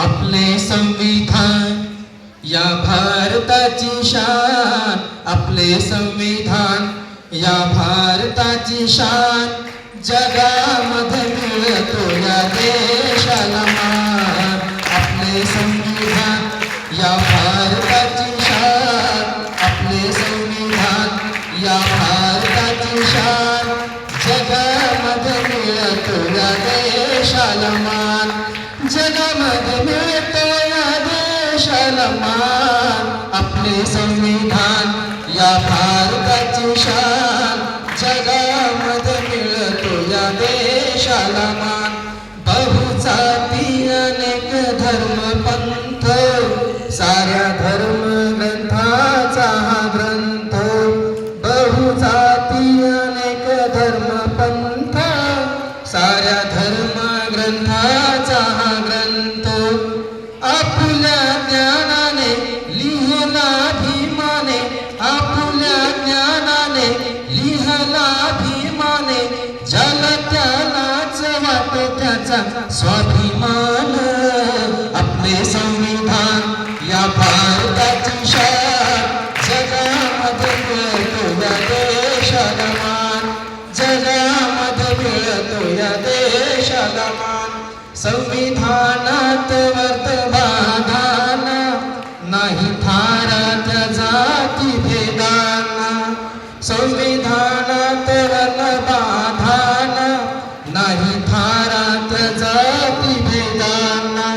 आपले संविधान या भारताची शान, आपले संविधान या भारताची शान, जगामध्ये मिळतो या देशाला मान. आपले संविधान या भारताची शान, आपले संविधान या भारताची शान, जगामध्ये मिळतो या देशाला मान. जगामध्ये मिळतो या देशाला मान. आपले संविधान या भारताची शान, जगामध्ये मिळतो या देशाला मान. बहुजाती अनेक धर्म पंथ, साऱ्या धर्म ग्रंथाचा हा ग्रंथ. बहुजाती अनेक धर्म पंथ, साऱ्या धर्म ग्रंथाचा हा ग्रंथ. आपुल्या ज्ञानाने लिहला भीमाने, आपुल्या ज्ञानाने लिहला भीमाने, ज्याला त्यालाच वाटो त्याचा स्वाभिमान. आपले संविधान या भारताची शान, जगामध्ये मिळतो या देशाला मान. जगामध्ये मिळतो या देशाला मान. संविधानात वर्तबाधान, नाही थारात जाती भेदाना. संविधानात वर्तबाधान, नाही थारात जाती भेदाना.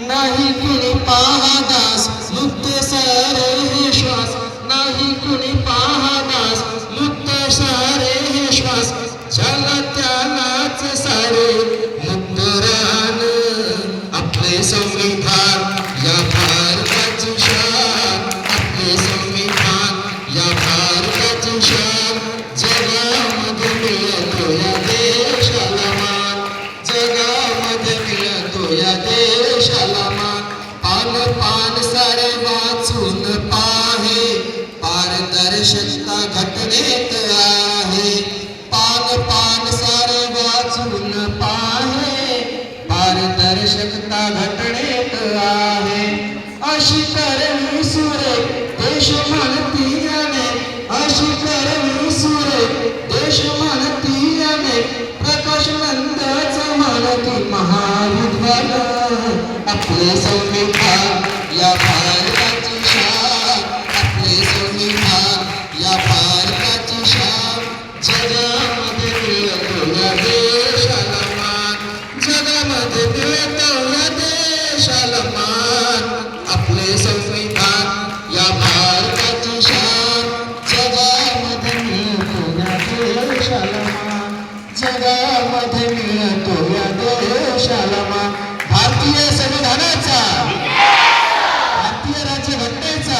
नाही कुणी पाहदास मुक्त सारे हे श्वास, नाही कुणी पाहदास मुक्त सारे हे श्वास, ज्याला त्यालाच सारे मुक्त रान. आपले संविधान या भारताची शान, आपले संविधान या भारताची शान, जगामध्ये मिळतो या देशाला मान. जगामध्ये मिळतो या देशाला मान. पान पान सारे वाचून पाहे, पारदर्शकता घटनेत आहे. पान पान सारे वाचून पाहे, पारदर्शकता घटनेत आहे. अशी करणी सुरे देश म्हणतीयाने, अशी करणी सुरे देश म्हणतीयाने, प्रकाश नंदच म्हणती महाविद्वान. आपले संविधान या भारताची शान, आपले संविधान या भारताची शान, जगामध्ये मिळतो या देशाला मान. जगामध्ये मिळतो या देशाला मान. आपले संविधान या भारताची शान, जगामध्ये मिळतो या देशाला मान. जगामध्ये मिळतो या देशाला मान. भारतीय संविधानाचा, भारतीय राज्यघटनेचा